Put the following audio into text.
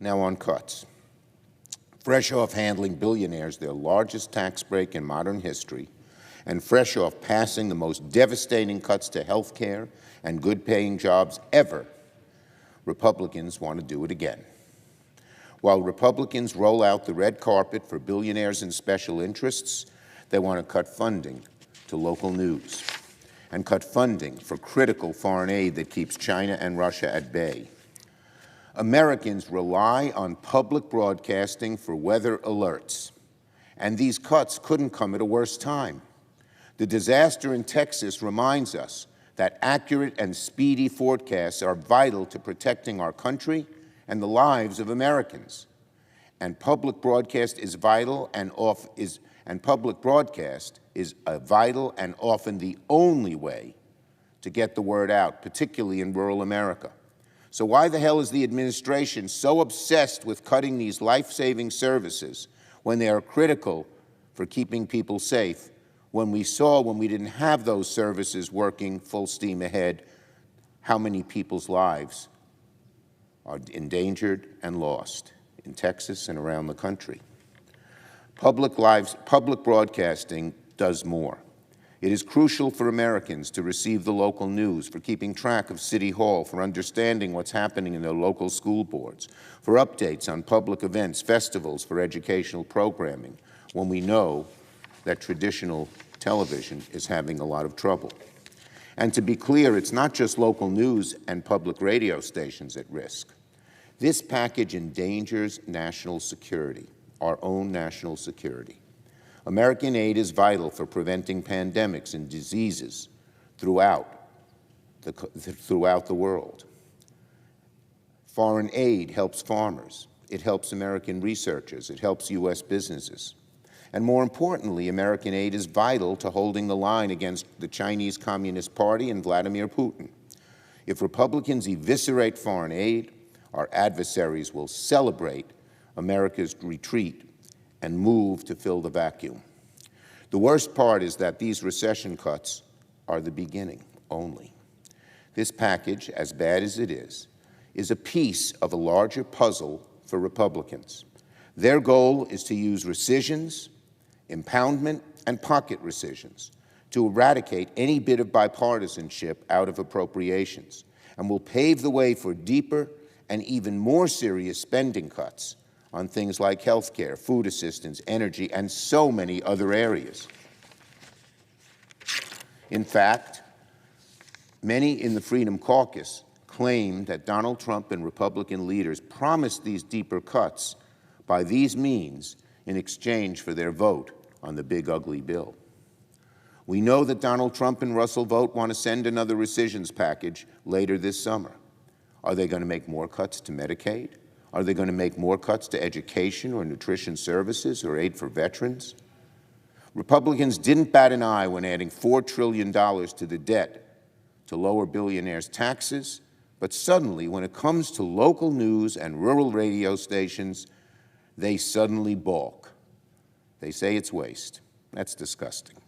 Now on cuts. Fresh off handling billionaires their largest tax break in modern history, and fresh off passing the most devastating cuts to health care and good-paying jobs ever, Republicans want to do it again. While Republicans roll out the red carpet for billionaires and special interests, they want to cut funding to local news and cut funding for critical foreign aid that keeps China and Russia at bay. Americans rely on public broadcasting for weather alerts, and these cuts couldn't come at a worse time. The disaster in Texas reminds us that accurate and speedy forecasts are vital to protecting our country and the lives of Americans. And public broadcast is vital and public broadcast is a vital and often the only way to get the word out, particularly in rural America. So why the hell is the administration so obsessed with cutting these life-saving services when they are critical for keeping people safe, when we saw, when we didn't have those services working full steam ahead, how many people's lives are endangered and lost in Texas and around the country? Public broadcasting does more. It is crucial for Americans to receive the local news, for keeping track of City Hall, for understanding what's happening in their local school boards, for updates on public events, festivals, for educational programming, when we know that traditional television is having a lot of trouble. And to be clear, it's not just local news and public radio stations at risk. This package endangers national security, our own national security. American aid is vital for preventing pandemics and diseases throughout the world. Foreign aid helps farmers. It helps American researchers. It helps U.S. businesses. And more importantly, American aid is vital to holding the line against the Chinese Communist Party and Vladimir Putin. If Republicans eviscerate foreign aid, our adversaries will celebrate America's retreat and move to fill the vacuum. The worst part is that these recession cuts are the beginning only. This package, as bad as it is a piece of a larger puzzle for Republicans. Their goal is to use rescissions, impoundment, and pocket rescissions to eradicate any bit of bipartisanship out of appropriations, and will pave the way for deeper and even more serious spending cuts on things like health care, food assistance, energy, and so many other areas. In fact, many in the Freedom Caucus claim that Donald Trump and Republican leaders promised these deeper cuts by these means in exchange for their vote on the big ugly bill. We know that Donald Trump and Russell Vought want to send another rescissions package later this summer. Are they going to make more cuts to Medicaid? Are they going to make more cuts to education or nutrition services or aid for veterans? Republicans didn't bat an eye when adding $4 trillion to the debt to lower billionaires' taxes, but suddenly, when it comes to local news and rural radio stations, they suddenly balk. They say it's waste. That's disgusting.